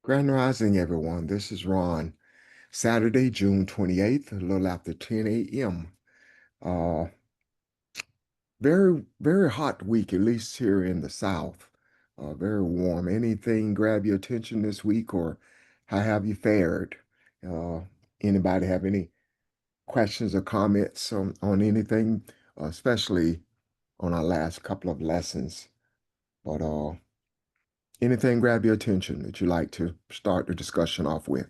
Grand Rising, everyone. This is Ron. Saturday, June 28th, a little after 10 a.m. Uh, very hot week, at least here in the South. Very warm. Anything grab your attention this week, or how have you fared? Uh, Anybody have any questions or comments on anything, especially on our last couple of lessons? But anything grab your attention that you like to start the discussion off with?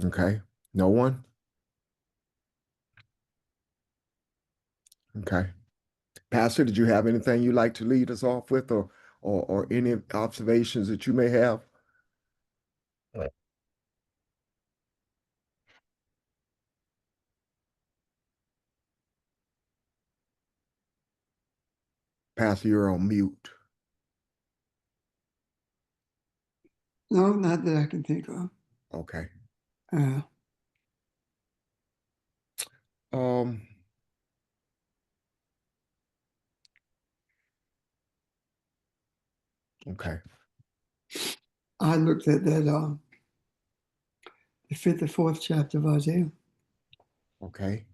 Okay. No one? Okay. Pastor, did you have anything you'd like to lead us off with, or any observations that you may have? Pastor, you're on mute. No, not that I can think of. Okay. Uh, Um, okay. I looked at that, the 54th chapter of Isaiah. Okay.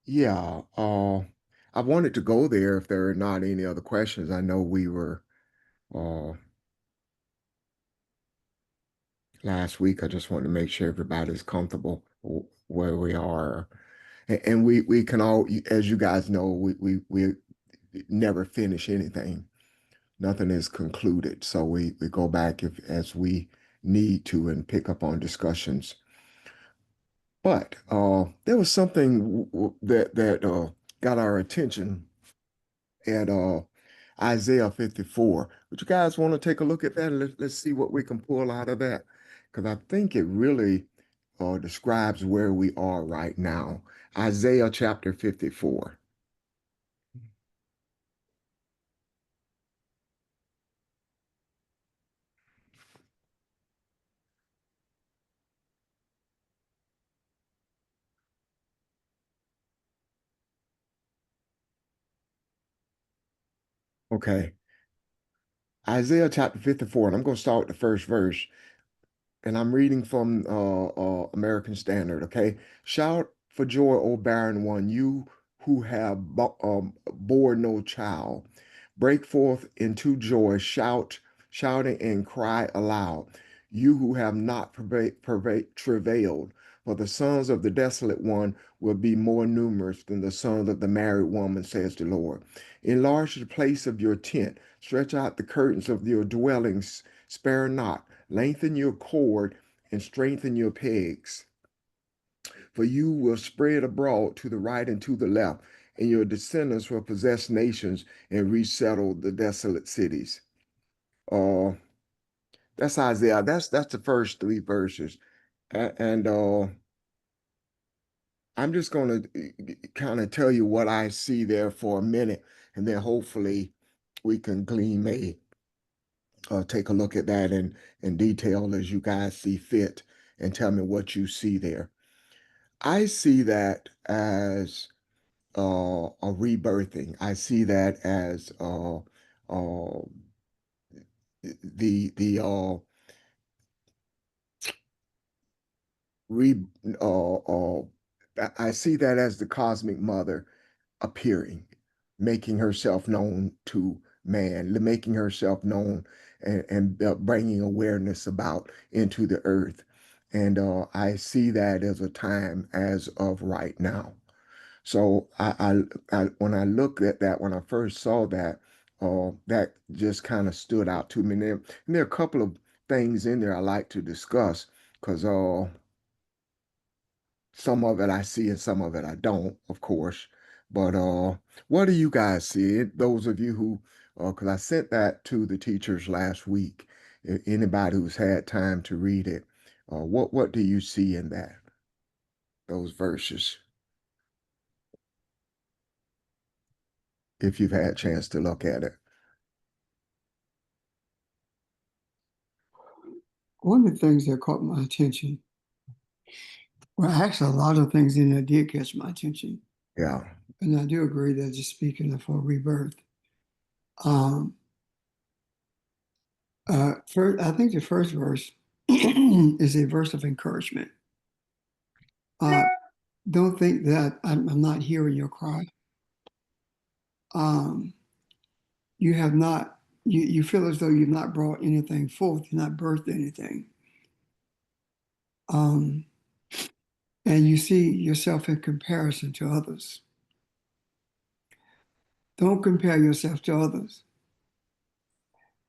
Yeah. I wanted to go there if there are not any other questions. I know we were uh last week. I just wanted to make sure everybody's comfortable where we are. And we can all, as you guys know, we never finish anything. Nothing is concluded. So we go back if as we need to and pick up on discussions. But there was something that got our attention at Isaiah 54. Would you guys want to take a look at that? Let's see what we can pull out of that. Because I think it really describes where we are right now. Isaiah chapter 54. Okay. Isaiah chapter 54, and I'm going to start with the first verse. And I'm reading from American Standard, okay? Shout for joy, O barren one, you who have bore no child. Break forth into joy, shouting and cry aloud. You who have not travailed, for the sons of the desolate one will be more numerous than the sons of the married woman, says the Lord. Enlarge the place of your tent, stretch out the curtains of your dwellings, spare not. Lengthen your cord and strengthen your pegs, for you will spread abroad to the right and to the left, and your descendants will possess nations and resettle the desolate cities. Uh, that's Isaiah. That's the first three verses, and I'm just going to kind of tell you what I see there for a minute, and then hopefully we can glean a take a look at that in detail as you guys see fit, and tell me what you see there. I see that as a rebirthing. I see that as uh, the re uh, uh, I see that as the cosmic mother appearing, making herself known to man, making herself known and bringing awareness about into the earth. And I see that as a time as of right now. So when I looked at that, when I first saw that, that just kind of stood out to me. And there are a couple of things in there I like to discuss because some of it I see and some of it I don't, of course. But what do you guys see? Those of you who, because I sent that to the teachers last week. Anybody who's had time to read it, what do you see in that, those verses, if you've had a chance to look at it? One of the things that caught my attention Well, actually, a lot of things in there did catch my attention, Yeah. and I do agree that just speaking of for rebirth. Um, first, I think the first verse is a verse of encouragement. Uh, don't think that I'm not hearing your cry. Um, you have not. You feel as though you've not brought anything forth, you've not birthed anything. Um, and you see yourself in comparison to others. Don't compare yourself to others.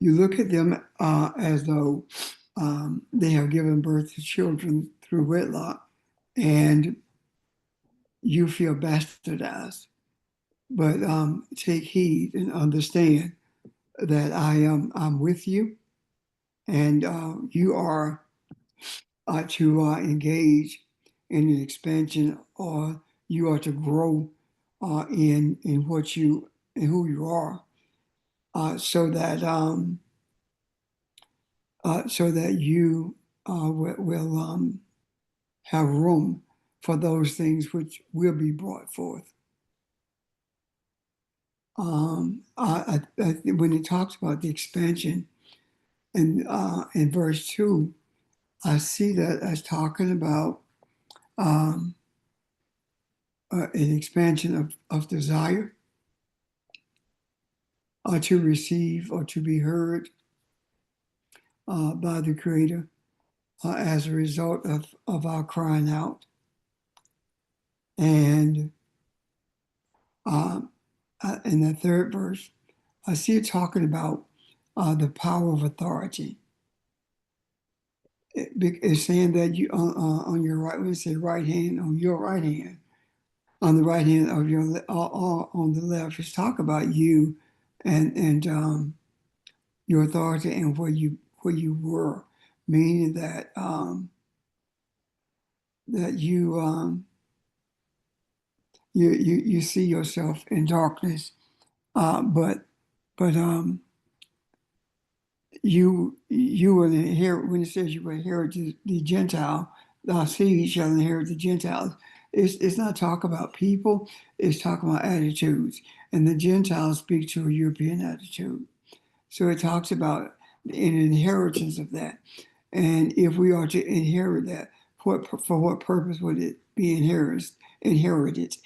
You look at them as though they have given birth to children through wedlock, and you feel bastardized. But take heed and understand that I'm with you, and you are to engage in an expansion, or you are to grow in what you in who you are, so that you will have room for those things which will be brought forth. When it talks about the expansion in verse 2, I see that as talking about um, an expansion of desire to receive or to be heard by the Creator as a result of our crying out. And um, in the third verse, I see it talking about the power of authority. It's saying that you on your right, when it say right hand, on your right hand, on the right hand of your on the left, it's talk about you and your authority and where you were, meaning that you see yourself in darkness, but you will inherit, when it says you will inherit the Gentile, thy seed shall inherit the Gentiles. It's not talk about people, it's talking about attitudes. And the Gentiles speak to a European attitude. So it talks about an inheritance of that. And if we are to inherit that, for what purpose would it be inherited?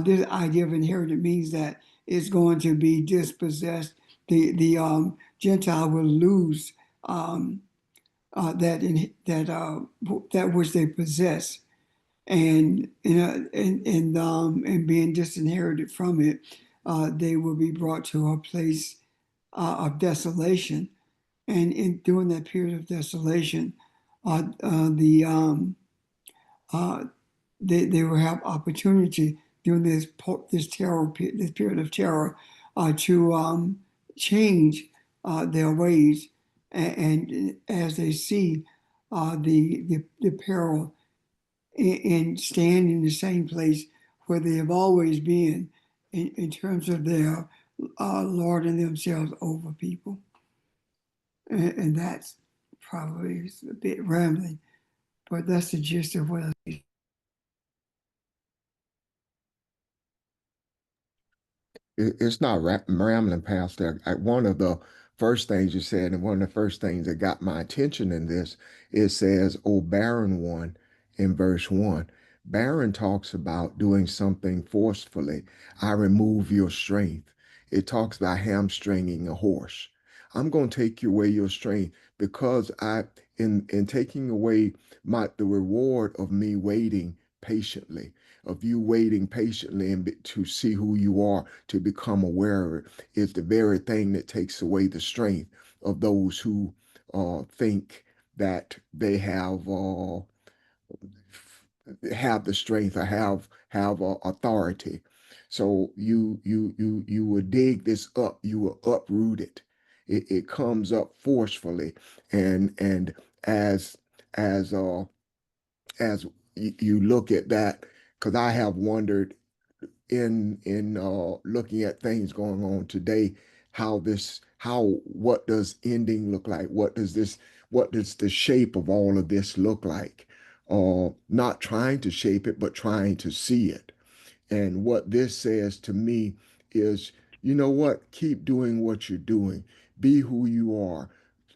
This idea of inherited means that it's going to be dispossessed. The Gentile will lose that which they possess, and being disinherited from it, they will be brought to a place of desolation. And during that period of desolation, uh, uh, the uh, they will have opportunity during this period of terror to change their ways, and as they see the peril and stand in the same place where they have always been in terms of their lording themselves over people. And that's probably a bit rambling, but that's the gist of what I. It's not rambling, Pastor. One of the first things you said, and one of the first things that got my attention in this, it says, "O barren one," in verse 1. Barren talks about doing something forcefully. I remove your strength. It talks about hamstringing a horse. I'm going to take away your strength because in taking away the reward of me waiting patiently, of you waiting patiently and to see who you are, to become aware of it, is the very thing that takes away the strength of those who think that they have the strength or have authority. So you will dig this up, you will uproot it. It comes up forcefully, and as as uh as you look at that, because I have wondered in looking at things going on today, what does ending look like? What does the shape of all of this look like? not trying to shape it, but trying to see it. And what this says to me is, you know what? Keep doing what you're doing. Be who you are.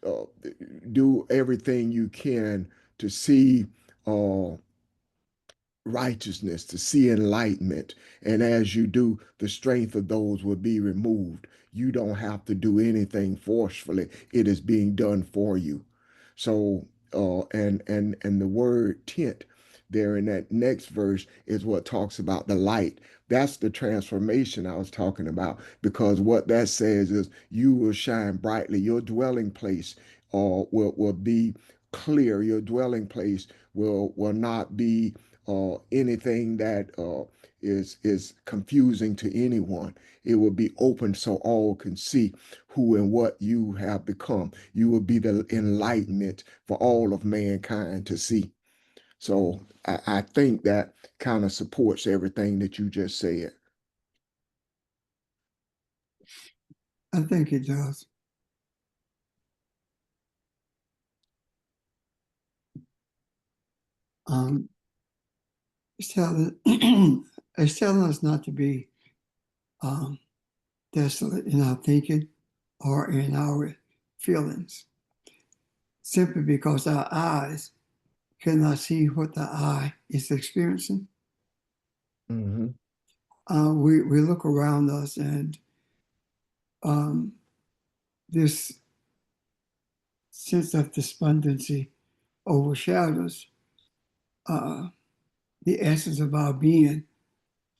Uh, do everything you can to see uh, righteousness, to see enlightenment. And as you do, the strength of those will be removed. You don't have to do anything forcefully. It is being done for you. So, and the word tent there in that next verse is what talks about the light. That's the transformation I was talking about, because what that says is you will shine brightly. Your dwelling place will be clear. Your dwelling place will not be anything that is confusing to anyone. It will be open so all can see who and what you have become. You will be the enlightenment for all of mankind to see. So I think that kind of supports everything that you just said. I think it does. Um, it's telling it's telling us not to be um, desolate in our thinking or in our feelings, simply because our eyes cannot see what the eye is experiencing. Mm-hmm. We look around us, and um, this sense of despondency overshadows uh, the essence of our being,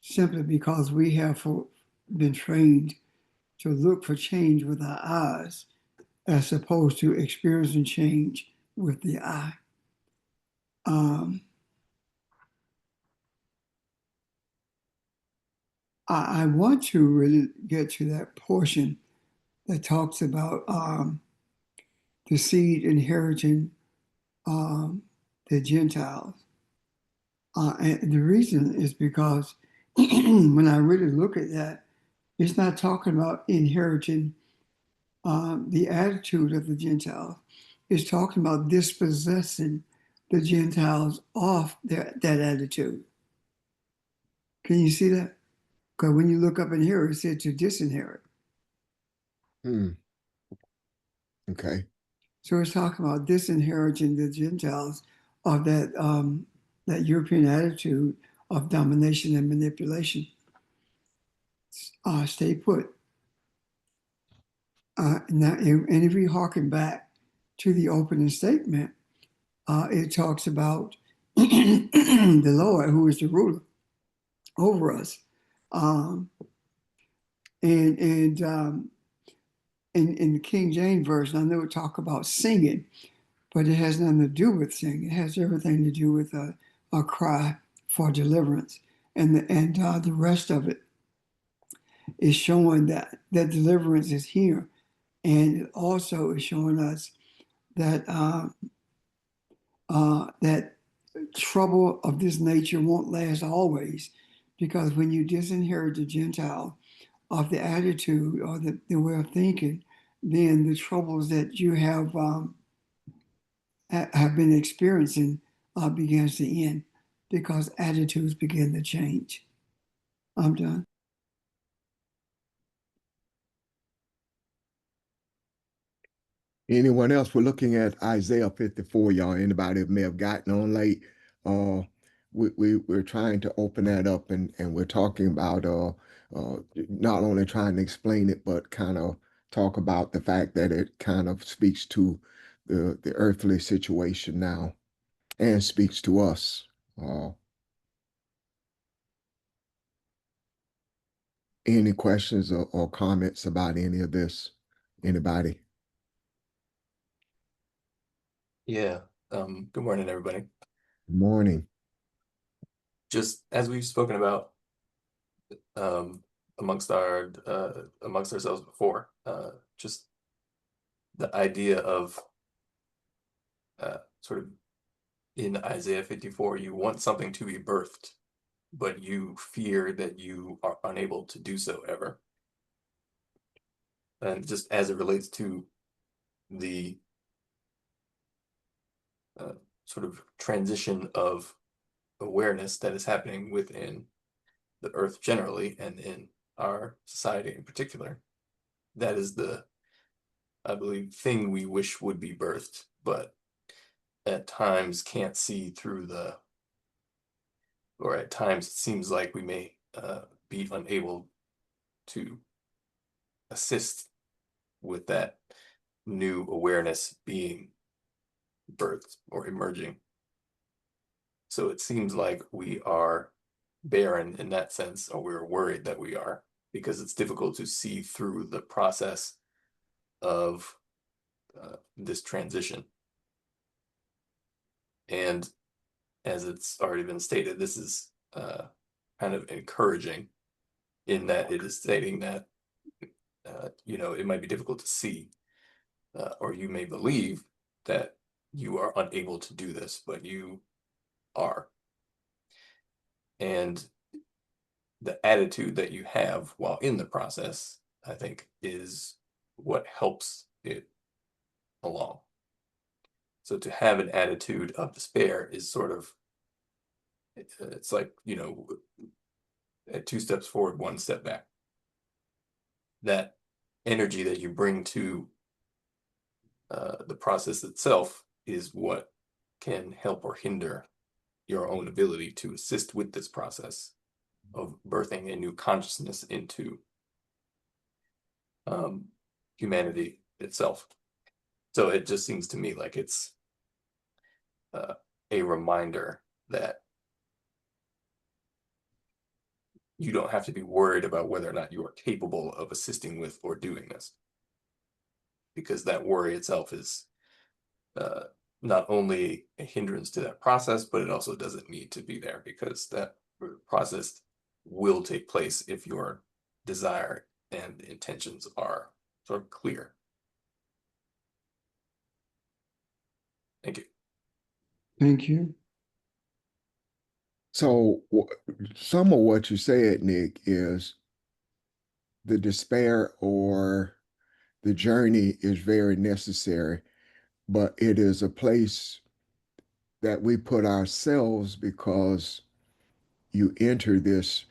simply because we have been trained to look for change with our eyes as opposed to experiencing change with the eye. Um, I want to really get to that portion that talks about the seed inheriting um, the Gentiles. And the reason is because when I really look at that, it's not talking about inheriting the attitude of the Gentiles. It's talking about dispossessing the Gentiles of that attitude. Can you see that? Because when you look up in here, it said to disinherit. Hmm. Okay. So it's talking about disinheriting the Gentiles of that European attitude of domination and manipulation. Stay put. Now, and if we harken back to the opening statement, it talks about the Lord, who is the ruler over us, um, and in the King James version, I know it talk about singing, but it has nothing to do with singing. It has everything to do with a cry for deliverance, and the rest of it is showing that deliverance is here, and it also is showing us that that trouble of this nature won't last always, because when you disinherit the Gentile of the attitude or the way of thinking, then the troubles that you have been experiencing begins to end, because attitudes begin to change. I'm done. Anyone else? We're looking at Isaiah 54, y'all. Anybody that may have gotten on late, uh, we're trying to open that up, and we're talking about not only trying to explain it, but kind of talk about the fact that it kind of speaks to the earthly situation now and speaks to us. Any questions or comments about any of this? Anybody? Yeah. Good morning, everybody. Morning. Just as we've spoken about um, amongst ourselves before, just the idea of sort of in Isaiah 54, you want something to be birthed, but you fear that you are unable to do so ever. And just as it relates to the sort of transition of awareness that is happening within the earth generally and in our society in particular. That is the, I believe, thing we wish would be birthed, but at times can't see through the, or at times it seems like we may be unable to assist with that new awareness being birthed or emerging. So it seems like we are barren in that sense, or we're worried that we are, because it's difficult to see through the process of this transition. And as it's already been stated, this is kind of encouraging in that it is stating that, it might be difficult to see, or you may believe that you are unable to do this, but you are. And the attitude that you have while in the process, I think, is what helps it along. So to have an attitude of despair is sort of, it's like, at 2 steps forward, 1 step back. That energy that you bring to the process itself is what can help or hinder your own ability to assist with this process of birthing a new consciousness into humanity itself. So it just seems to me like it's a reminder that you don't have to be worried about whether or not you are capable of assisting with or doing this, because that worry itself is not only a hindrance to that process, but it also doesn't need to be there, because that process will take place if your desire and intentions are sort of clear. Thank you. Thank you. So some of what you said, Nick, is the despair or the journey is very necessary, but it is a place that we put ourselves because you enter this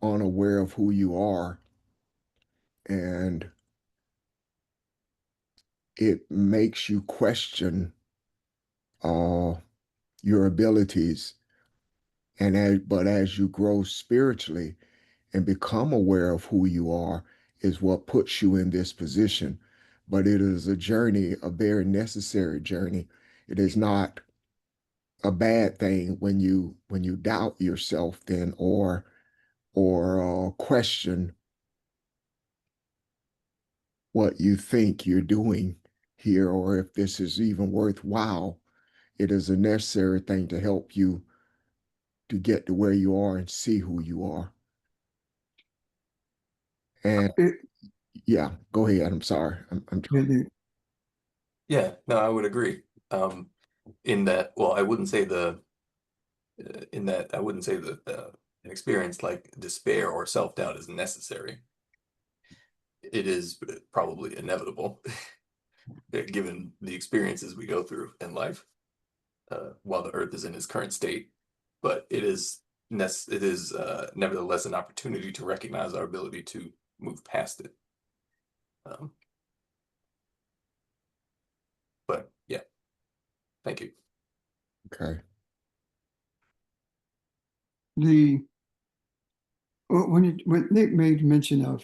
unaware of who you are, and it makes you question uh, your abilities. But as you grow spiritually and become aware of who you are, is what puts you in this position. But it is a journey, a very necessary journey. It is not a bad thing when you doubt yourself then or question what you think you're doing here or if this is even worthwhile. It is a necessary thing to help you to get to where you are and see who you are. And It, yeah, go ahead. I'm sorry. I'm Yeah, no, I would agree. In that, well, I wouldn't say in that I wouldn't say that an experience like despair or self-doubt is necessary. It is probably inevitable, given the experiences we go through in life while the Earth is in its current state. But it is nevertheless an opportunity to recognize our ability to move past it. But yeah, thank you. okay. the when Nick made mention of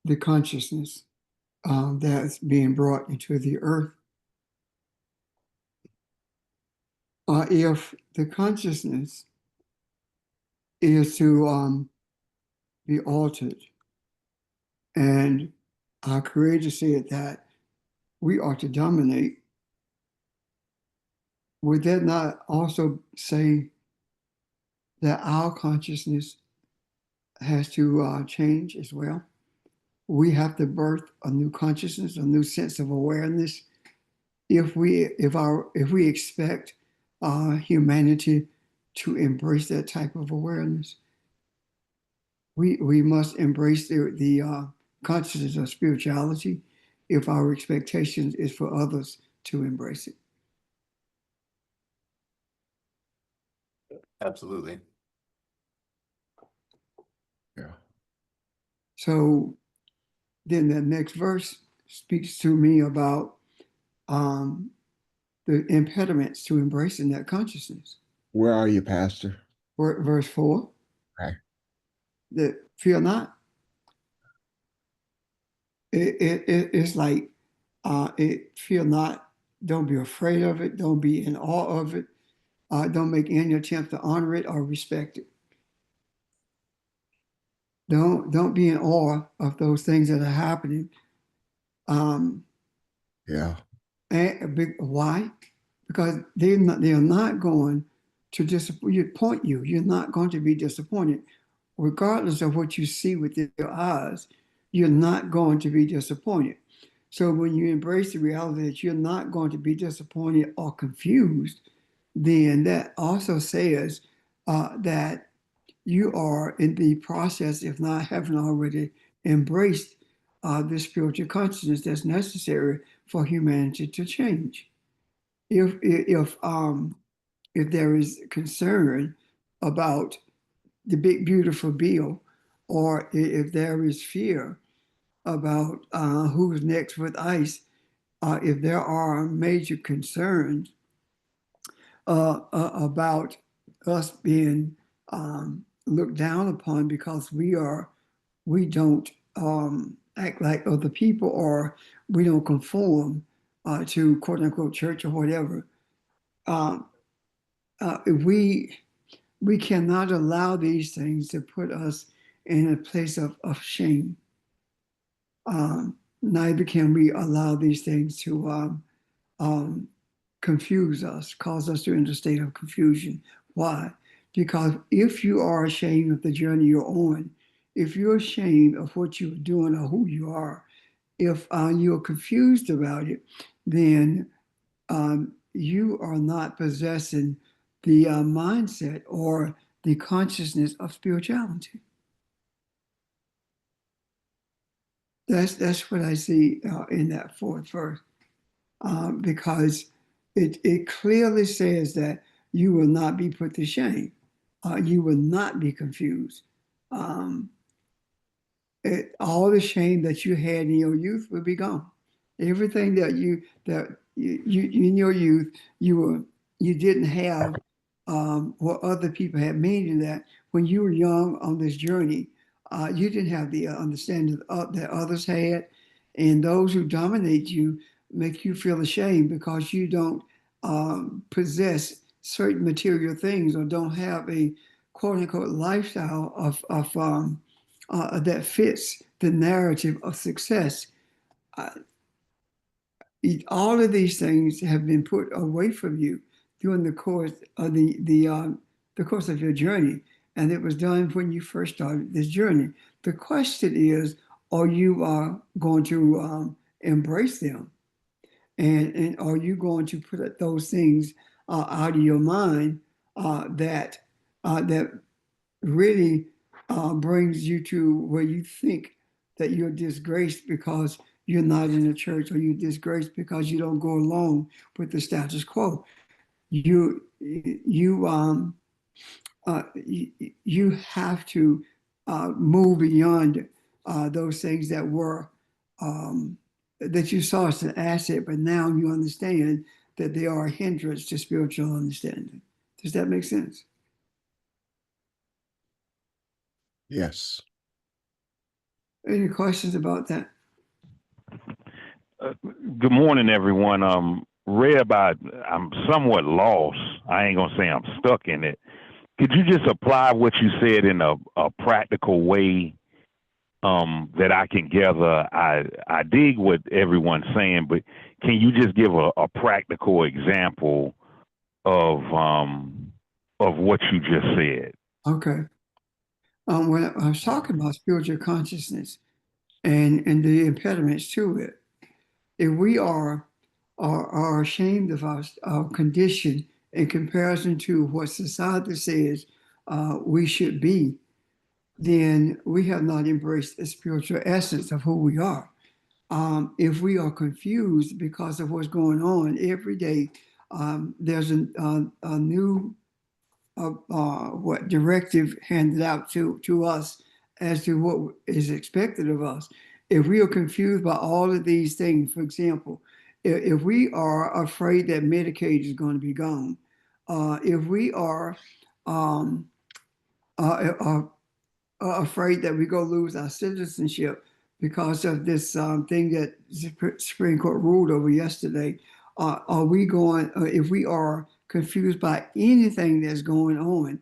the consciousness that's being brought into the earth, if the consciousness is to be altered, and our Creator said that we are to dominate, would that not also say that our consciousness has to change as well? We have to birth a new consciousness, a new sense of awareness. If we expect humanity to embrace that type of awareness, we must embrace the consciousness of spirituality. If our expectations is for others to embrace it. Absolutely. Yeah. So then the next verse speaks to me about um, the impediments to embracing that consciousness. Where are you, Pastor? Verse 4, Okay. that fear not. It's like fear not. Don't be afraid of it. Don't be in awe of it. Don't make any attempt to honor it or respect it. Don't be in awe of those things that are happening. Um, Yeah. why? Because they are not going to disappoint you. You're not going to be disappointed, regardless of what you see with your eyes. You're not going to be disappointed. So when you embrace the reality that you're not going to be disappointed or confused, then that also says that you are in the process, if not haven't already embraced the spiritual consciousness that's necessary for humanity to change. If there is concern about the big beautiful bill, or if there is fear about who's next with ICE, if there are major concerns about us being looked down upon because we don't act like other people, or we don't conform to quote unquote church or whatever. Um, we cannot allow these things to put us in a place of shame. Neither can we allow these things to um, confuse us, cause us to enter a state of confusion. Why? Because if you are ashamed of the journey you're on, if you're ashamed of what you're doing or who you are, if you're confused about it, then you are not possessing the mindset or the consciousness of spirituality. That's what I see in that fourth verse, because it clearly says that you will not be put to shame. You will not be confused. Um, all the shame that you had in your youth will be gone. Everything that you in your youth you didn't have what other people had, meaning that when you were young on this journey, you didn't have the understanding that others had, and those who dominate you make you feel ashamed because you don't possess certain material things or don't have a quote unquote lifestyle that fits the narrative of success. Uh, all of these things have been put away from you during the course of the course of your journey, and it was done when you first started this journey. The question is, are you going to embrace them, and are you going to put those things out of your mind that really brings you to where you think that you're disgraced because you're not in the church, or you're disgraced because you don't go along with the status quo. You have to move beyond those things um, that you saw as an asset, but now you understand that they are a hindrance to spiritual understanding. Does that make sense? Yes. Any questions about that? Good morning, everyone. Reb, I'm somewhat lost. I ain't gonna say I'm stuck in it. Could you just apply what you said in a practical way that I can gather? I dig what everyone's saying, but can you just give a practical example of what you just said? Okay. When I was talking about spiritual consciousness and the impediments to it, if we are ashamed of our condition in comparison to what society says we should be, then we have not embraced the spiritual essence of who we are. If we are confused because of what's going on every day, there's a new what directive handed out to us as to what is expected of us. If we are confused by all of these things, for example, if we are afraid that Medicaid is going to be gone, if we are um, afraid that we're going to lose our citizenship because of this thing that the Supreme Court ruled over yesterday, are we going, if we are confused by anything that's going on,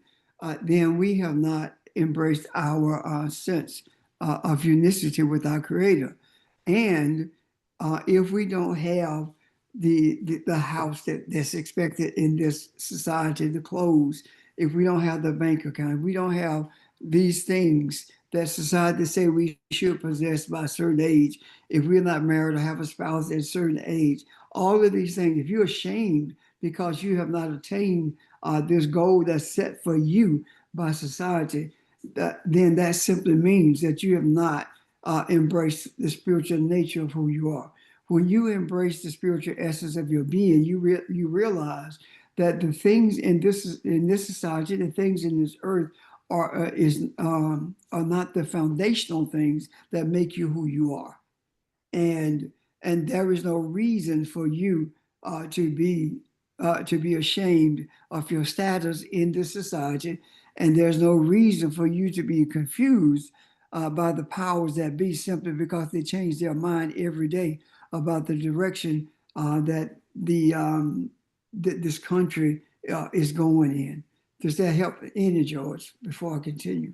then we have not embraced our sense of unicity with our Creator. And if we don't have the house that's expected in this society, the clothes, if we don't have the bank account, if we don't have these things that society say we should possess by a certain age, if we're not married or have a spouse at a certain age, all of these things, if you're ashamed because you have not attained this goal that's set for you by society, then that simply means that you have not embraced the spiritual nature of who you are. When you embrace the spiritual essence of your being, you realize that the things in this society, the things in this earth, are not the foundational things that make you who you are, and there is no reason for you to be ashamed of your status in this society, and there's no reason for you to be confused by the powers that be simply because they change their mind every day about the direction that this country is going in. Does that help any, George, before I continue?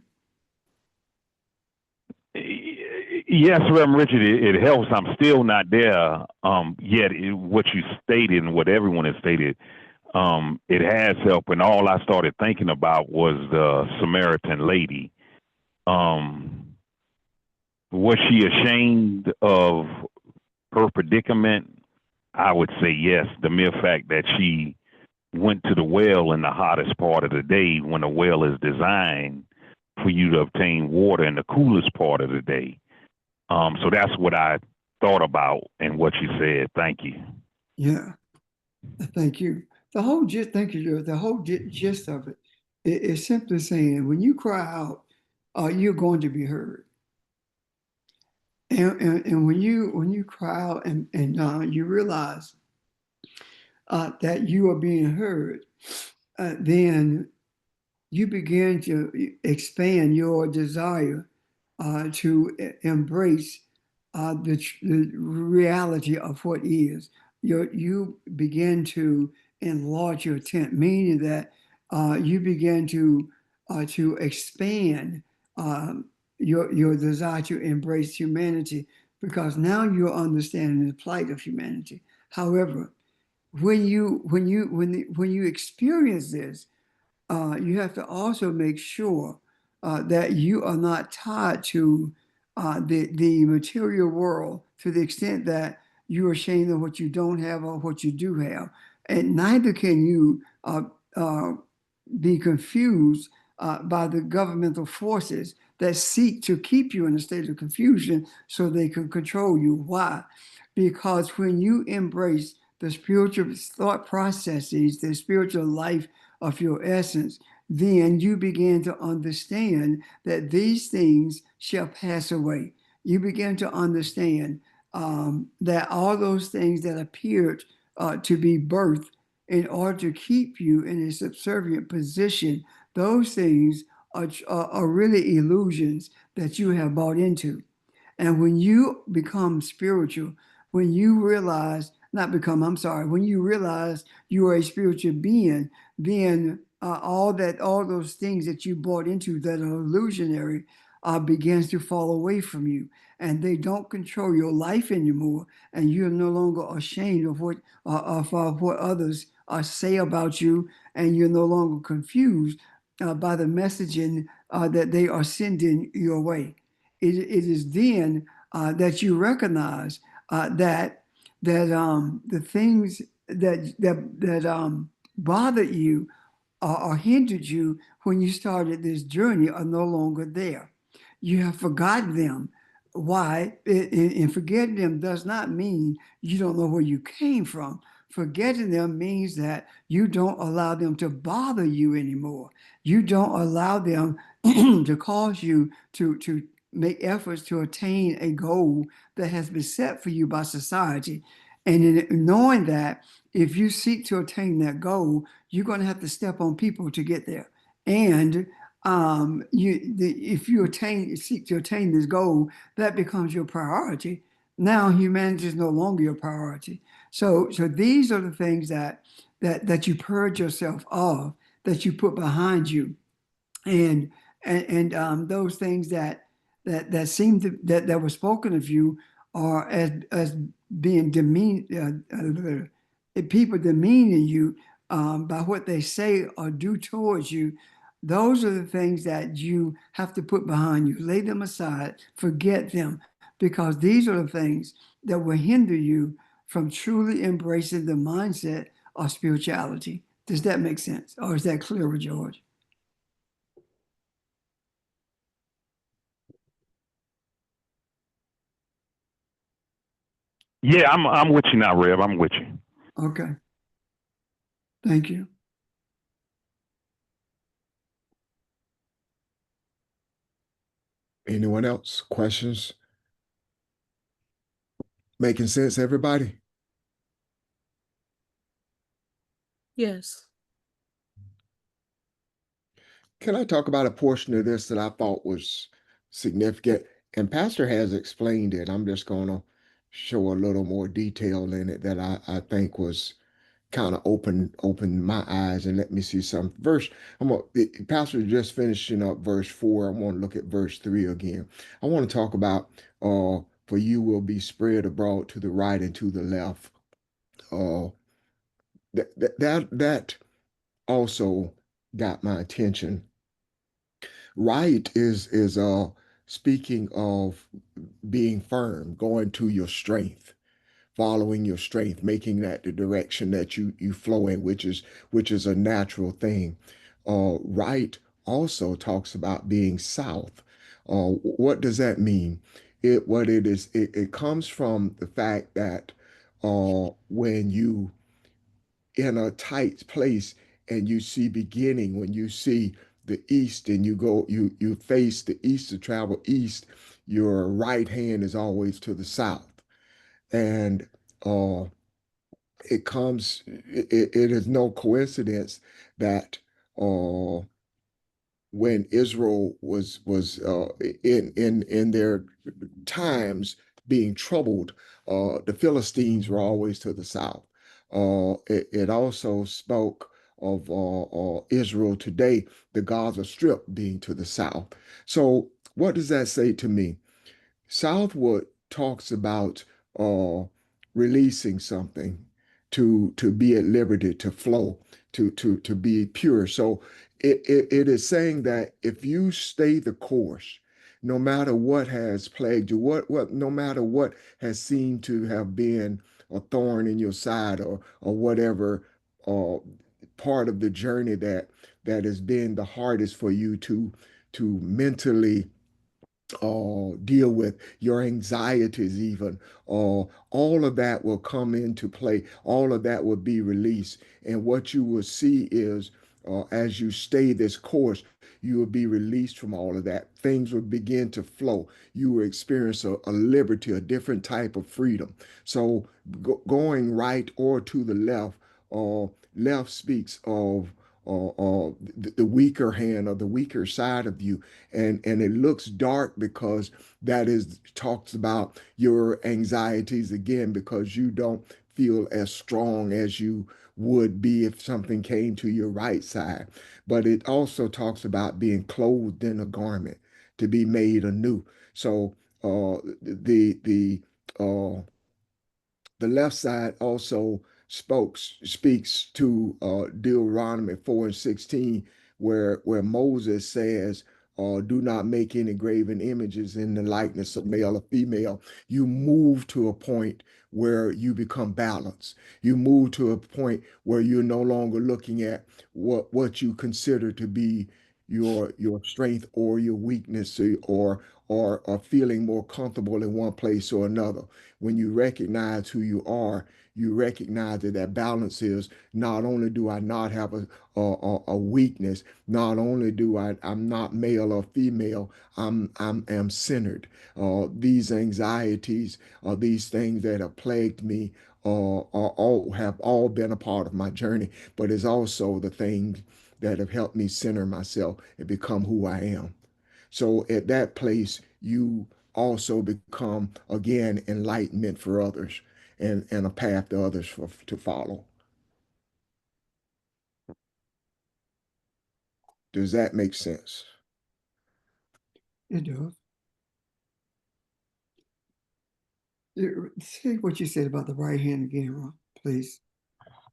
Yes, Reverend Richard, it helps. I'm still not there yet. What you stated and what everyone has stated, it has helped. And all I started thinking about was the Samaritan lady. Was she ashamed of her predicament? I would say yes. The mere fact that she went to the well in the hottest part of the day, when a well is designed for you to obtain water in the coolest part of the day. So that's what I thought about and what you said. Thank you. Yeah, thank you. Thank you, George. The whole gist of it is simply saying when you cry out, you're going to be heard. And when you cry out and you realize that you are being heard, then you begin to expand your desire to embrace the reality of what is. You begin to enlarge your tent, meaning that you begin to expand your desire to embrace humanity, because now you're understanding the plight of humanity. However, when you experience this, you have to also make sure that you are not tied to the material world to the extent that you're ashamed of what you don't have or what you do have. And neither can you be confused by the governmental forces that seek to keep you in a state of confusion so they can control you. Why? Because when you embrace the spiritual thought processes, the spiritual life of your essence, then you begin to understand that these things shall pass away. You begin to understand that all those things that appeared to be birthed in order to keep you in a subservient position, those things are really illusions that you have bought into. And when you become spiritual, when you realize, not become, I'm sorry, when you realize you are a spiritual being, then all those things that you bought into that are illusionary begins to fall away from you, and they don't control your life anymore, and you're no longer ashamed of what others say about you, and you're no longer confused by the messaging that they are sending your way. It is then that you recognize that the things that bothered you or hindered you when you started this journey are no longer there. You have forgotten them. Why? And forgetting them does not mean you don't know where you came from. Forgetting them means that you don't allow them to bother you anymore. You don't allow them to cause you to make efforts to attain a goal that has been set for you by society. And in knowing that if you seek to attain that goal, you're going to have to step on people to get there. And if you seek to attain this goal, that becomes your priority. Now humanity is no longer your priority. So these are the things that you purge yourself of, that you put behind you, and those things that seem to that were spoken of you are as being people demeaning you by what they say or do towards you. Those are the things that you have to put behind you. Lay them aside, forget them, because these are the things that will hinder you from truly embracing the mindset of spirituality. Does that make sense? Or is that clearer, George? Yeah, I'm with you now, Rev. I'm with you. Okay. Thank you. Anyone else? Questions? Making sense, everybody? Yes. Can I talk about a portion of this that I thought was significant? And Pastor has explained it. I'm just going to show a little more detail in it that I think was kind of open my eyes and let me see some verse. Pastor just finishing up verse 4. I want to look at verse 3 again. I want to talk about for you will be spread abroad to the right and to the left. Uh that also got my attention. Right is speaking of being firm, going to your strength, following your strength, making that the direction that you flow in, which is a natural thing. Right also talks about being south. What does that mean? It comes from the fact that when you in a tight place and you see beginning, when you see the east and you face the east to travel east, your right hand is always to the south. And uh it is no coincidence that uh when Israel was in their times being troubled, the Philistines were always to the south. It also spoke of Israel today, the Gaza Strip being to the south. So what does that say to me? Southwood talks about uh, releasing something to be at liberty, to flow, to be pure. So it is saying that if you stay the course, no matter what has plagued you, what no matter what has seemed to have been a thorn in your side or whatever uh, part of the journey that has been the hardest for you to mentally deal with your anxieties, even all of that will come into play. All of that will be released. And what you will see is as you stay this course, you will be released from all of that. Things will begin to flow. You will experience a liberty, a different type of freedom. So going right or to the left, left speaks of the weaker hand or the weaker side of you, and it looks dark because that is talks about your anxieties again, because you don't feel as strong as you would be if something came to your right side. But it also talks about being clothed in a garment to be made anew. So uh, the left side also speaks to Deuteronomy 4 and 16, where Moses says, do not make any graven images in the likeness of male or female. You move to a point where you become balanced. You move to a point where you're no longer looking at what you consider to be your strength or your weakness, or feeling more comfortable in one place or another. When you recognize who you are, you recognize that that balance is not only do I not have a weakness, not only do I'm not male or female, I'm am centered. These anxieties, these things that have plagued me, have all been a part of my journey, but it's also the things that have helped me center myself and become who I am. So at that place, you also become again enlightenment for others and a path to others to follow. Does that make sense? It does. Say what you said about the right hand again, Ron, please.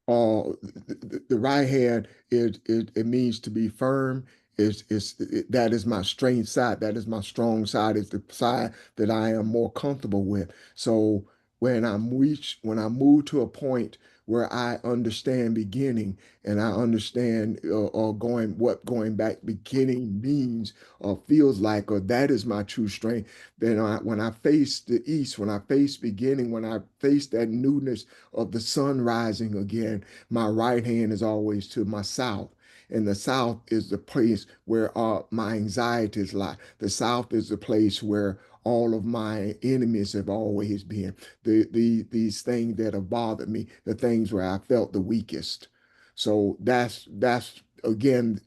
The right hand it means to be firm. That is my strength side. That is my strong side. Is the side that I am more comfortable with. So when I move to a point where I understand beginning and I understand going what going back beginning means or feels like, or that is my true strength. Then when I face the east, when I face beginning, when I face that newness of the sun rising again, my right hand is always to my south. And the south is the place where my anxieties lie. The south is the place where all of my enemies have always been. These things that have bothered me, the things where I felt the weakest. So that's again,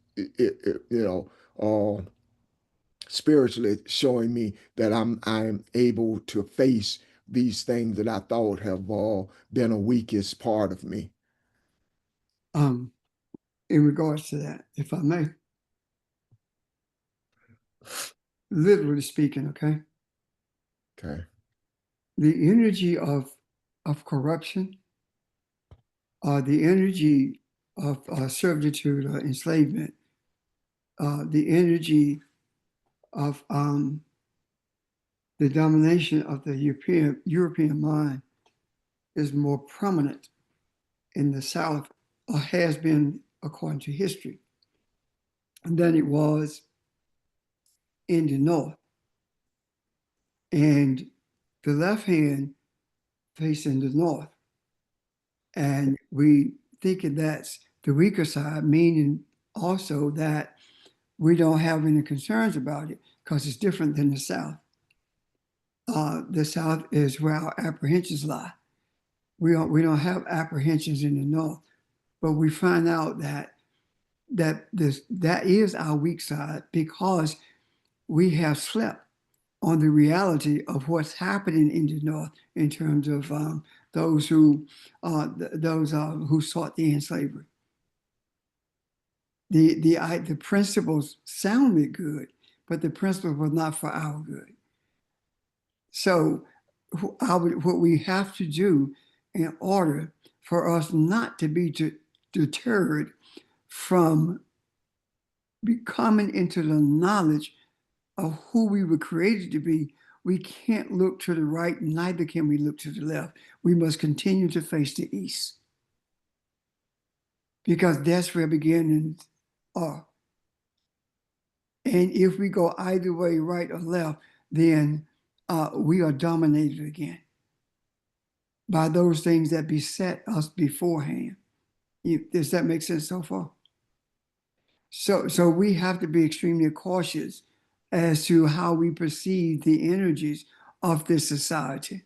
spiritually showing me that I'm able to face these things that I thought have been a weakest part of me. Um, in regards to that, if I may, literally speaking, okay, Okay. the energy of corruption, the energy of servitude or enslavement, the energy of the domination of the European mind is more prominent in the South, or has been according to history, than it was in the North. And the left hand facing the North. And we thinking that's the weaker side, meaning also that we don't have any concerns about it because it's different than the South. The South is where our apprehensions lie. We don't have apprehensions in the North, but we find out that is our weak side because we have slept on the reality of what's happening in the North in terms of those who sought to end slavery. The principles sounded good, but the principles were not for our good. So what we have to do in order for us not to be deterred from becoming into the knowledge of who we were created to be, we can't look to the right, neither can we look to the left. We must continue to face the east because that's where beginnings are. And if we go either way, right or left, then we are dominated again by those things that beset us beforehand. Does that make sense so far? So we have to be extremely cautious as to how we perceive the energies of this society.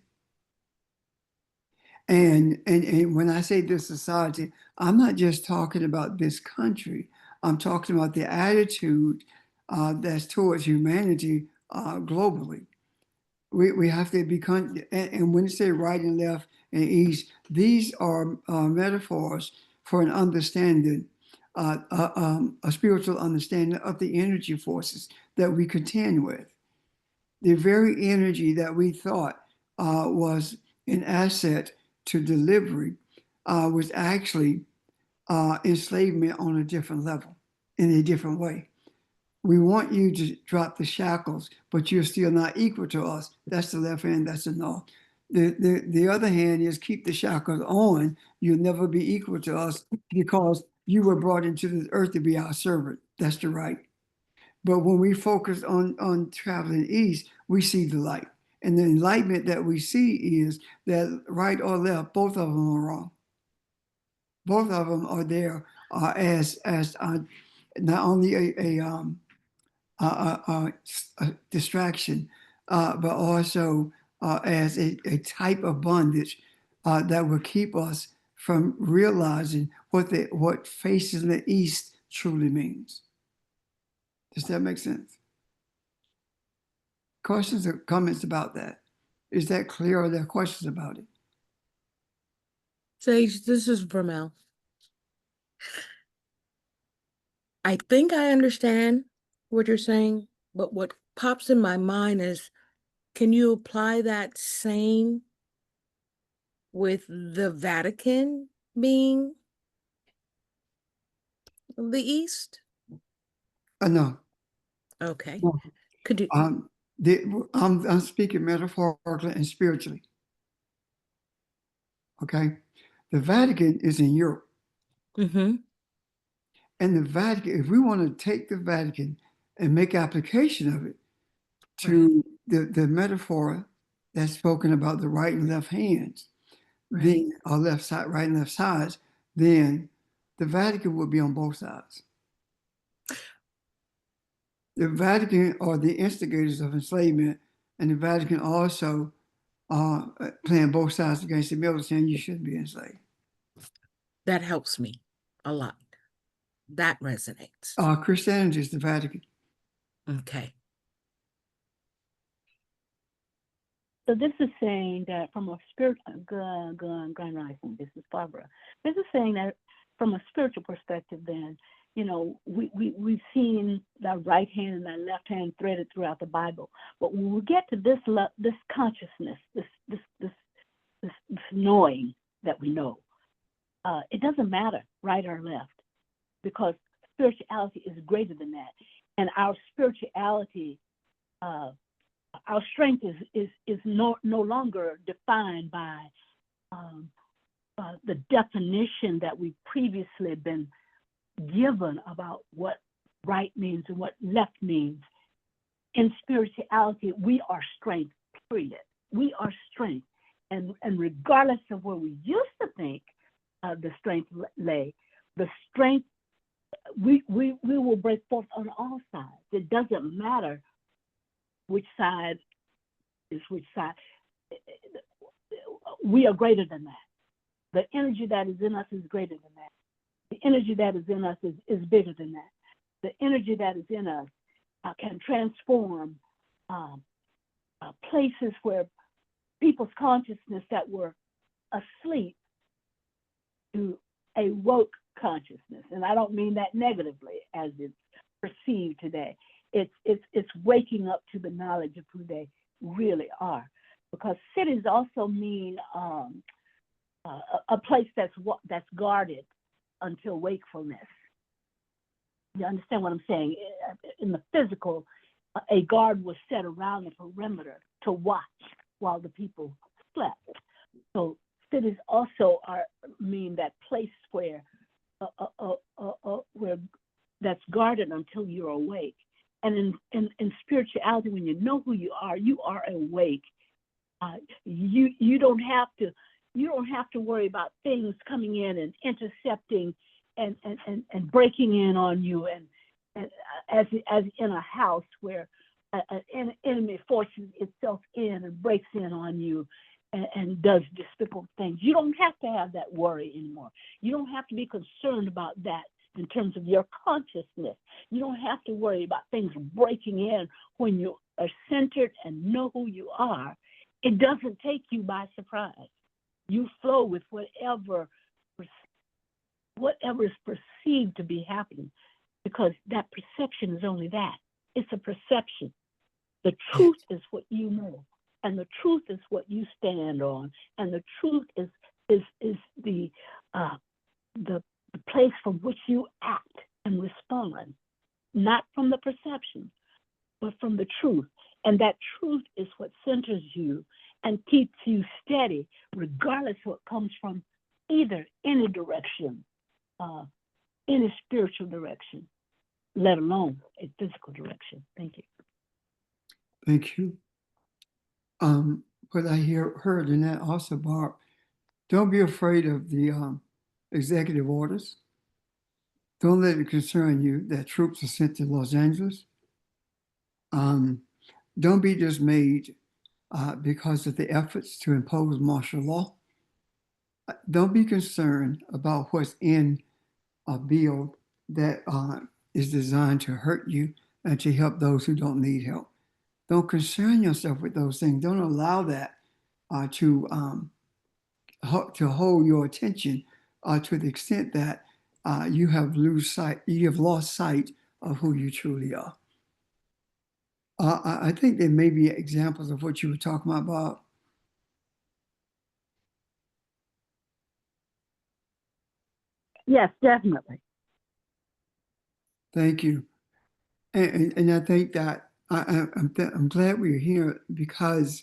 And when I say this society, I'm not just talking about this country. I'm talking about the attitude that's towards humanity globally. We have to become, and when you say right and left and east, these are metaphors for an understanding, a spiritual understanding of the energy forces that we contend with. The very energy that we thought was an asset to delivery was actually enslavement on a different level, in a different way. We want you to drop the shackles, but you're still not equal to us. That's the left hand, that's the north. The other hand is keep the shackles on. You'll never be equal to us because you were brought into this earth to be our servant. That's the right. But when we focus on traveling east, we see the light. And the enlightenment that we see is that right or left, both of them are wrong. Both of them are there as not only a distraction, but also as a type of bondage that will keep us from realizing what facing the east truly means. Does that make sense? Questions or comments about that? Is that clear? Or are there questions about it? Sage, this is Vermel. I think I understand what you're saying, but what pops in my mind is, can you apply that same with the Vatican being the East? No. Okay. No. Could you? I'm speaking metaphorically and spiritually. Okay. The Vatican is in Europe. Mm-hmm. And the Vatican, if we want to take the Vatican and make application of it to the metaphor that's spoken about the right and left hands, then or left side, right and left sides, then the Vatican would be on both sides. The Vatican are the instigators of enslavement, and the Vatican also playing both sides against the middle, saying you shouldn't be enslaved. That helps me a lot. That resonates. Christianity is the Vatican. Okay. So this is saying that from a spiritual, Grand Rising, this is Barbara. This is saying that from a spiritual perspective, then, you know, we've seen the right hand and the left hand threaded throughout the Bible. But when we get to this consciousness, this knowing that we know, it doesn't matter right or left, because spirituality is greater than that. And our spirituality, our strength is no longer defined by the definition that we've previously been given about what right means and what left means. In spirituality, we are strength, period. We are strength. And regardless of where we used to think the strength lay, the strength, we will break forth on all sides. It doesn't matter which side is which side. We are greater than that. The energy that is in us is greater than that. The energy that is in us is bigger than that. The energy that is in us can transform places where people's consciousness that were asleep to a woke consciousnness. And I don't mean that negatively as it's perceived today. It's waking up to the knowledge of who they really are. Because cities also mean a place that's guarded until wakefulness. You understand what I'm saying? In the physical, a guard was set around the perimeter to watch while the people slept. So cities also mean that place where that's guarded until you're awake. And in spirituality, when you know who you are awake. You don't have to worry about things coming in and intercepting and breaking in on you, and as in a house where an enemy forces itself in and breaks in on you and does despicable things. You don't have to have that worry anymore. You don't have to be concerned about that in terms of your consciousness. You don't have to worry about things breaking in when you are centered and know who you are. It doesn't take you by surprise. You flow with whatever is perceived to be happening, because that perception is only that. It's a perception. The truth is what you know, and the truth is what you stand on, and the truth is the place from which you act and respond, not from the perception, but from the truth. And that truth is what centers you and keeps you steady, regardless of what comes from any direction, any spiritual direction, let alone a physical direction. Thank you. Thank you. But I heard in that also, Barb, don't be afraid of the executive orders. Don't let it concern you that troops are sent to Los Angeles. Don't be dismayed because of the efforts to impose martial law. Don't be concerned about what's in a bill that is designed to hurt you and to help those who don't need help. Don't concern yourself with those things. Don't allow that to hold your attention to the extent that you have lost sight of who you truly are. I think there may be examples of what you were talking about, Bob. Yes, definitely. Thank you. And I think that I'm glad we're here because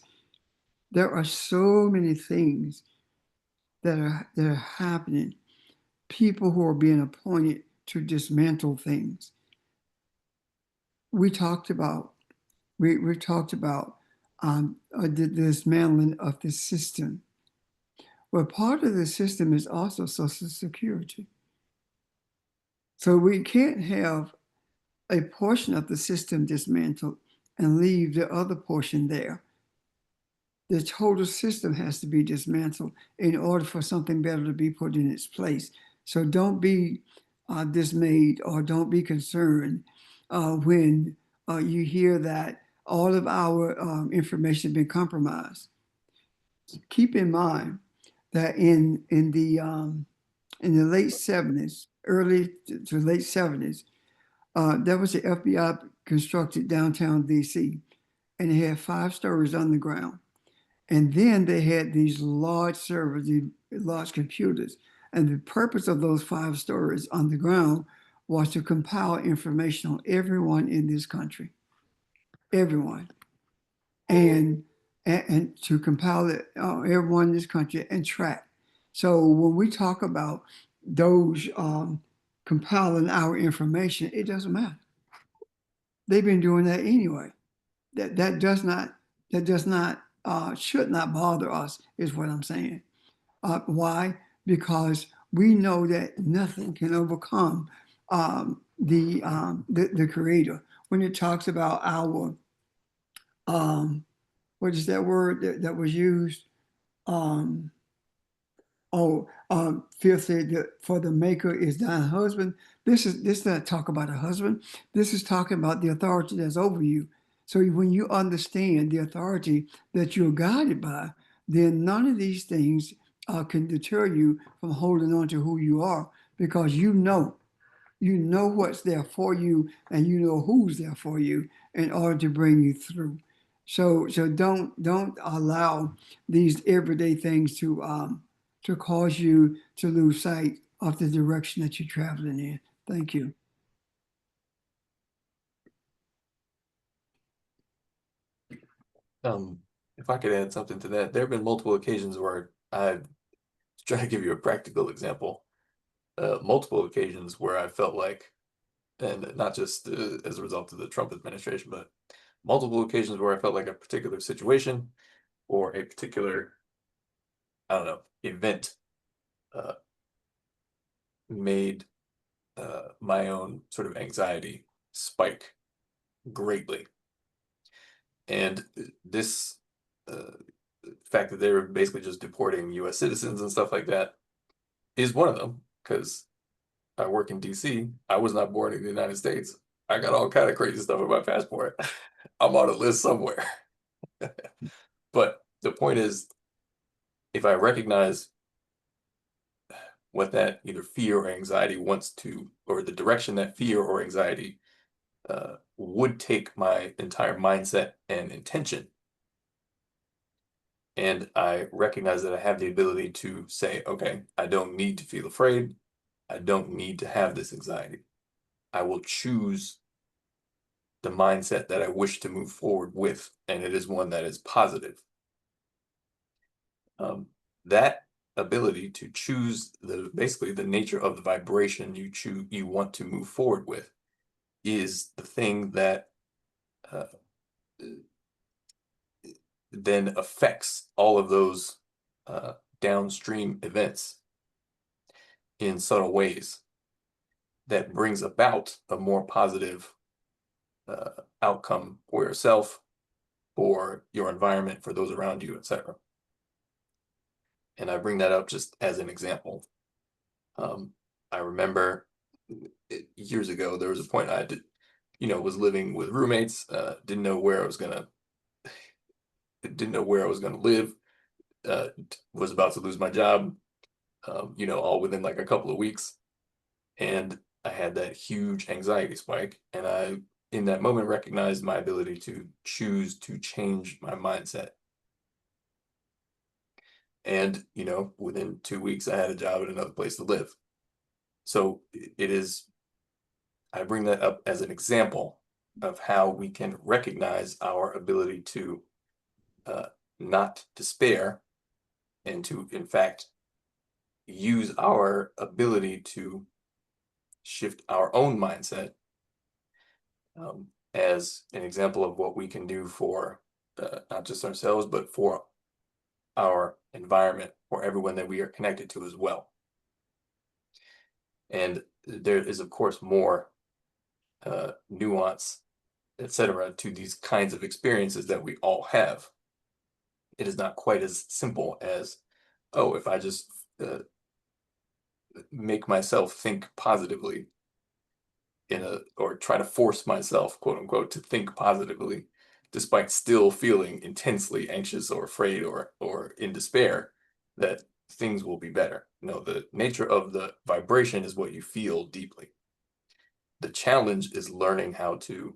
there are so many things that are happening. People who are being appointed to dismantle things. We talked about the dismantling of the system. Well, part of the system is also Social Security. So we can't have a portion of the system dismantled and leave the other portion there. The total system has to be dismantled in order for something better to be put in its place. So don't be dismayed or don't be concerned when you hear that all of our information has been compromised. Keep in mind that in the late 70s, early to late 70s, there was the FBI constructed downtown DC, and it had 5 stories underground. And then they had these large servers, these large computers. And the purpose of those 5 stories underground was to compile information on everyone in this country. Everyone. And to compile it, everyone in this country and track. So when we talk about those compiling our information, it doesn't matter. They've been doing that anyway. That does not should not bother us, is what I'm saying. Why? Because we know that nothing can overcome the Creator. When it talks about our what is that word that was used? Phil said that for the maker is thine husband. This is not talk about a husband. This is talking about the authority that's over you. So when you understand the authority that you're guided by, then none of these things can deter you from holding on to who you are, because you know what's there for you, and you know who's there for you in order to bring you through. So don't allow these everyday things to cause you to lose sight of the direction that you're traveling in. Thank you. If I could add something to that, there have been multiple occasions where I've tried to give you a practical example. Multiple occasions where I felt like, and not just as a result of the Trump administration, but multiple occasions where I felt like a particular situation or a particular, I don't know, event made my own sort of anxiety spike greatly. And this fact that they were basically just deporting US citizens and stuff like that is one of them, because I work in DC. I was not born in the United States. I got all kind of crazy stuff in my passport. I'm on a list somewhere. But the point is, if I recognize what that either fear or anxiety wants to, or the direction that fear or anxiety would take my entire mindset and intention, and I recognize that I have the ability to say, okay, I don't need to feel afraid. I don't need to have this anxiety. I will choose the mindset that I wish to move forward with, and it is one that is positive. That ability to choose basically the nature of the vibration you want to move forward with is the thing that then affects all of those downstream events in subtle ways that brings about a more positive outcome for yourself, for your environment, for those around you, etc. And I bring that up just as an example. I remember years ago, there was a point I did, was living with roommates, didn't know where I was gonna live, was about to lose my job, all within like a couple of weeks. And I had that huge anxiety spike. And I, in that moment, recognized my ability to choose to change my mindset. And, within 2 weeks, I had a job at another place to live. So I bring that up as an example of how we can recognize our ability to not despair and to, in fact, use our ability to shift our own mindset as an example of what we can do for not just ourselves, but for our environment, for everyone that we are connected to as well. And there is, of course, more nuance, etc., to these kinds of experiences that we all have. It is not quite as simple as, oh, if I just make myself think positively or try to force myself, quote unquote, to think positively, despite still feeling intensely anxious or afraid or in despair, that things will be better. No, the nature of the vibration is what you feel deeply. The challenge is learning how to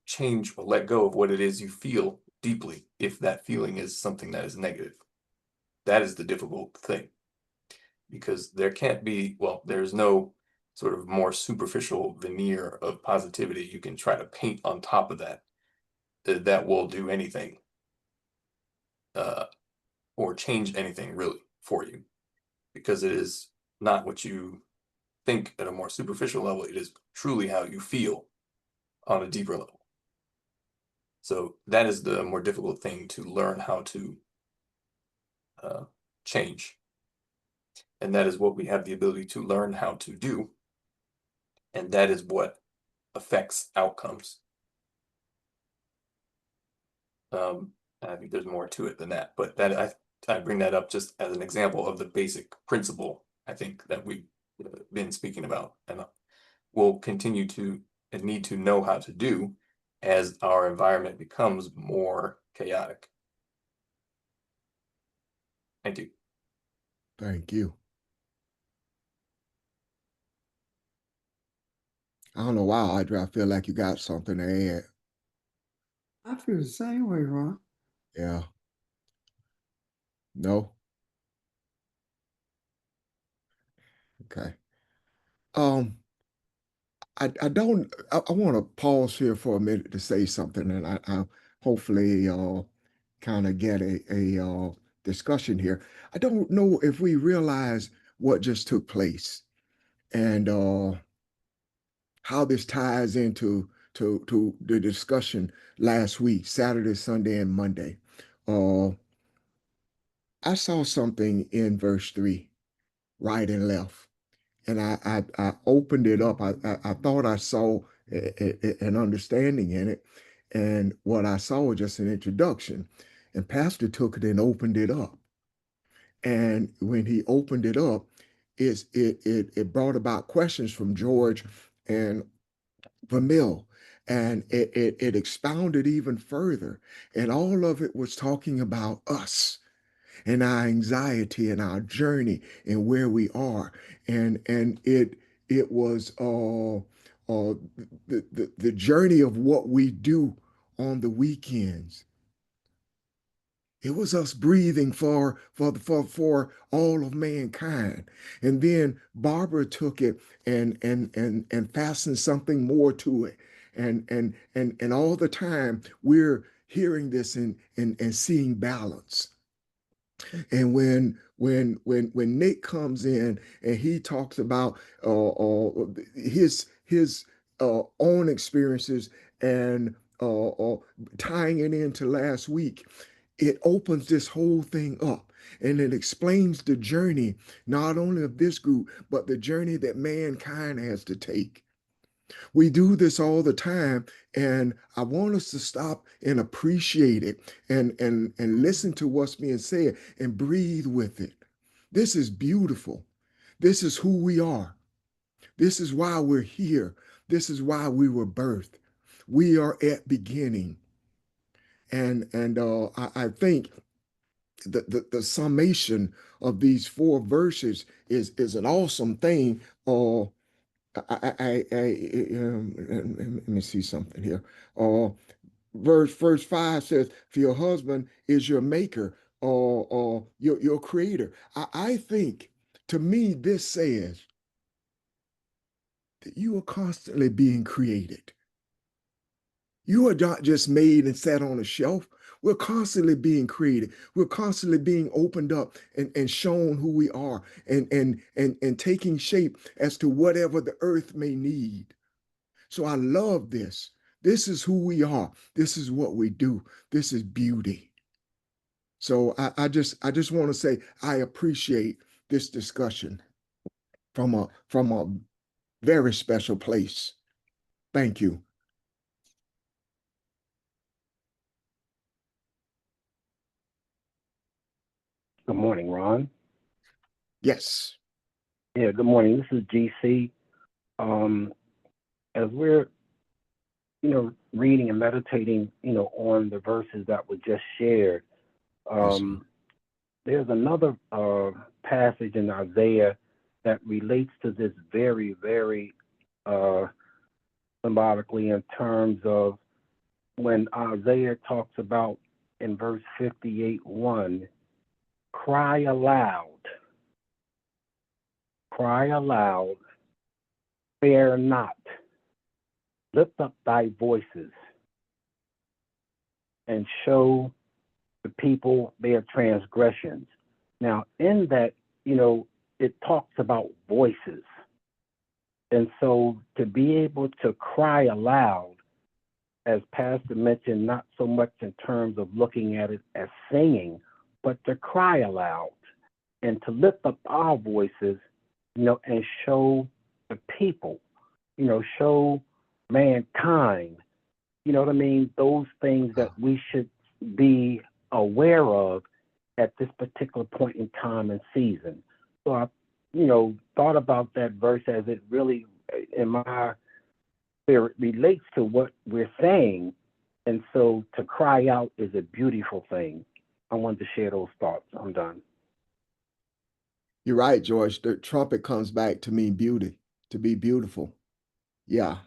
change or let go of what it is you feel deeply, if that feeling is something that is negative. That is the difficult thing, because there's no sort of more superficial veneer of positivity you can try to paint on top of that will do anything or change anything really for you, because it is not what you think at a more superficial level. It is truly how you feel on a deeper level. So that is the more difficult thing to learn how to change. And that is what we have the ability to learn how to do. And that is what affects outcomes. I think there's more to it than that, but I bring that up just as an example of the basic principle I think that we've been speaking about, and we'll continue to and need to know how to do as our environment becomes more chaotic. Thank you. Thank you. I don't know why, Audrey, I feel like you got something to add. I feel the same way, Ron. Yeah. No? Okay. Um, I don't I want to pause here for a minute to say something, and I hopefully kind of get a discussion here. I don't know if we realize what just took place and how this ties into to the discussion last week, Saturday, Sunday, and Monday. Uh, I saw something in verse 3, right and left, and I opened it up. I thought I saw an understanding in it, and what I saw was just an introduction. And Pastor took it and opened it up. And when he opened it up, it brought about questions from George and Vermeil, and it expounded even further. And all of it was talking about us and our anxiety and our journey and where we are. And it was the journey of what we do on the weekends. It was us breathing for all of mankind. And then Barbara took it and fastened something more to it. And all the time we're hearing this and seeing balance. And when Nick comes in and he talks about his own experiences and tying it into last week, it opens this whole thing up and it explains the journey, not only of this group, but the journey that mankind has to take. We do this all the time, and I want us to stop and appreciate it and listen to what's being said and breathe with it. This is beautiful. This is who we are. This is why we're here. This is why we were birthed. We are at beginning. And I think the summation of these 4 verses is an awesome thing. Let me see something here. Verse 5 says, "For your husband is your maker, or your creator." I think, to me, this says that you are constantly being created. You are not just made and set on a shelf. We're constantly being created. We're constantly being opened up and shown who we are and taking shape as to whatever the earth may need. So I love this. This is who we are. This is what we do. This is beauty. So I just want to say I appreciate this discussion from a very special place. Thank you. Good morning, Ron. Yes. Yeah, good morning. This is GC. As we're, reading and meditating, on the verses that were just shared, there's another passage in Isaiah that relates to this very, very symbolically, in terms of when Isaiah talks about in verse 58:1, cry aloud, fear not, lift up thy voices, and show the people their transgressions. Now, in that, it talks about voices. And so to be able to cry aloud, as Pastor mentioned, not so much in terms of looking at it as singing, but to cry aloud and to lift up our voices, and show the people, show mankind, those things that we should be aware of at this particular point in time and season. So I, thought about that verse as it really, in my spirit, relates to what we're saying. And so to cry out is a beautiful thing. I wanted to share those thoughts. I'm done. You're right, George. The trumpet comes back to mean beauty, to be beautiful. Yeah.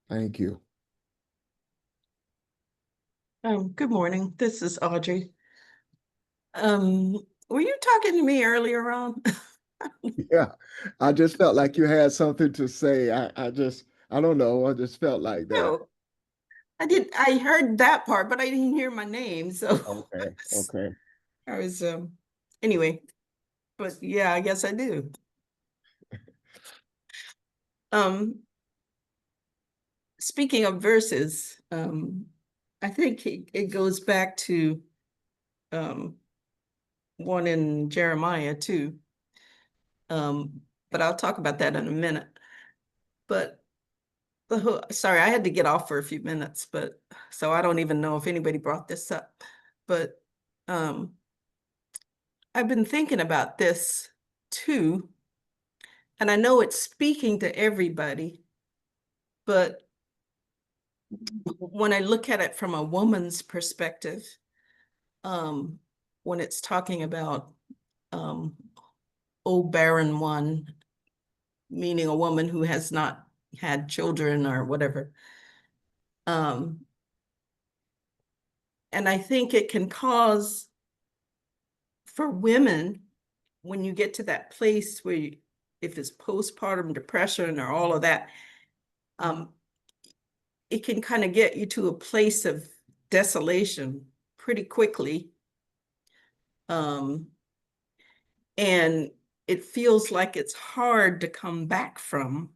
Thank you. Good morning. This is Audrey. Were you talking to me earlier on? Yeah. I just felt like you had something to say. I don't know. I just felt like that. No, I heard that part, but I didn't hear my name. So Okay. I was anyway, but yeah, I guess I do. Speaking of verses, I think it goes back to one in Jeremiah too. But I'll talk about that in a minute. But sorry, I had to get off for a few minutes, but so I don't even know if anybody brought this up. But I've been thinking about this too, and I know it's speaking to everybody, but when I look at it from a woman's perspective, when it's talking about O barren one, meaning a woman who has not had children or whatever. And I think it can cause for women, when you get to that place where if it's postpartum depression or all of that, it can kind of get you to a place of desolation pretty quickly. And it feels like it's hard to come back from.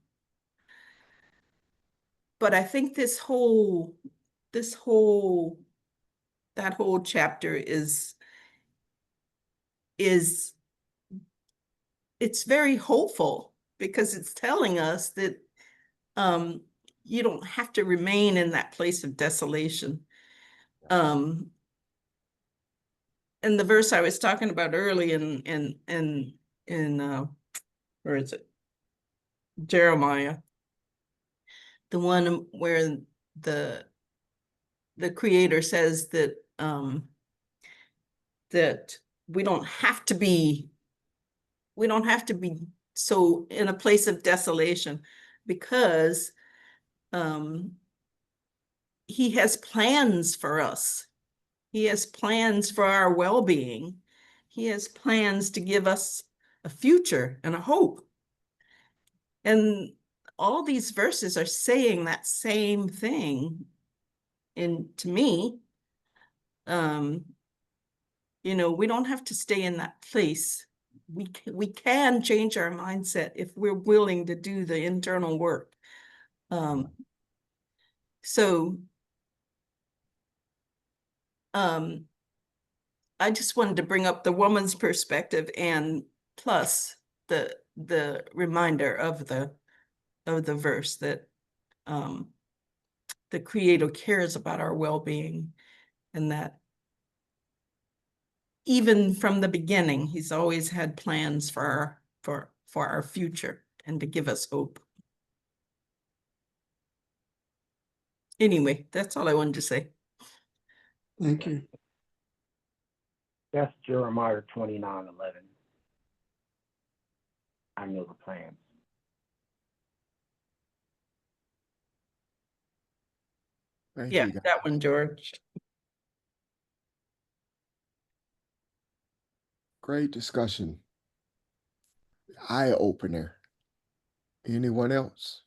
But I think that whole chapter is it's very hopeful, because it's telling us that you don't have to remain in that place of desolation. And the verse I was talking about early in where is it? Jeremiah, the one where the Creator says that that we don't have to be so in a place of desolation, because he has plans for us. He has plans for our well-being. He has plans to give us a future and a hope. And all these verses are saying that same thing. And to me, you know, we don't have to stay in that place. We can change our mindset if we're willing to do the internal work. I just wanted to bring up the woman's perspective, and plus the reminder of the verse that the Creator cares about our well-being, and that even from the beginning, he's always had plans for our future and to give us hope. Anyway, that's all I wanted to say. Thank you. That's Jeremiah 29:11. I know the plans. Thank Yeah, you, guys. that one, George. Great discussion. Eye opener. Anyone else?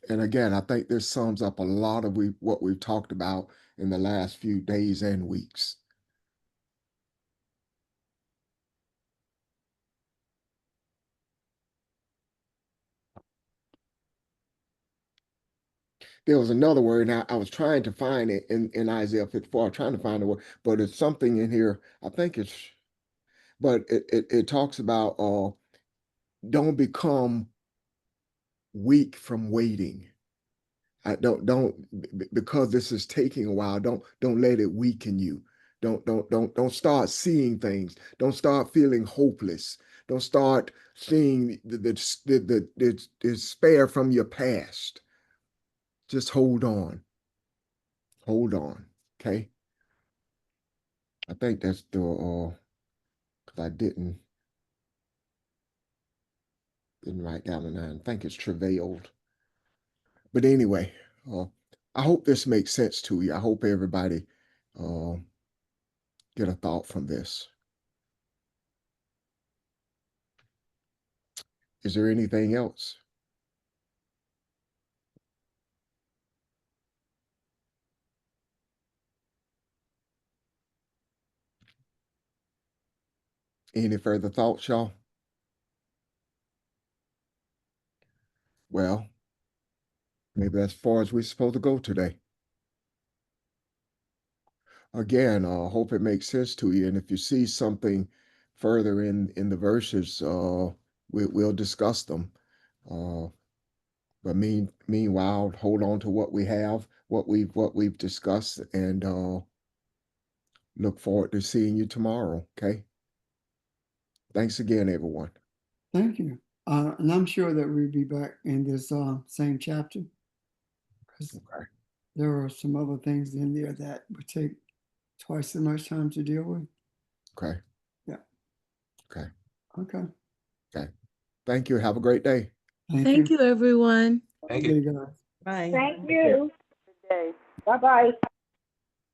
And again, I think this sums up a lot of what we've talked about in the last few days and weeks. There was another word, and I was trying to find it in Isaiah 54, trying to find the word, but it's something in here. I think it's, but it talks about don't become weak from waiting. Because this is taking a while, don't let it weaken you. Don't start seeing things. Don't start feeling hopeless. Don't start seeing the despair from your past. Just hold on. Hold on. Okay. I think that's the because I didn't write down the 9. I think it's travailed. But anyway, I hope this makes sense to you. I hope everybody get a thought from this. Is there anything else? Any further thoughts, y'all? Well, maybe that's as far as we're supposed to go today. Again, hope it makes sense to you. And if you see something further in the verses, we'll discuss them. But meanwhile, hold on to what we have, what we've discussed, and look forward to seeing you tomorrow. Okay. Thanks again, everyone. Thank you. And I'm sure that we'll be back in this same chapter, because Okay. there are some other things in there that would take twice as much time to deal with. Okay. Yeah. Okay. Okay. Okay. Thank you. Have a great day. Thank you, everyone. Thank Good you. day, guys. Bye. Thank you. Bye-bye.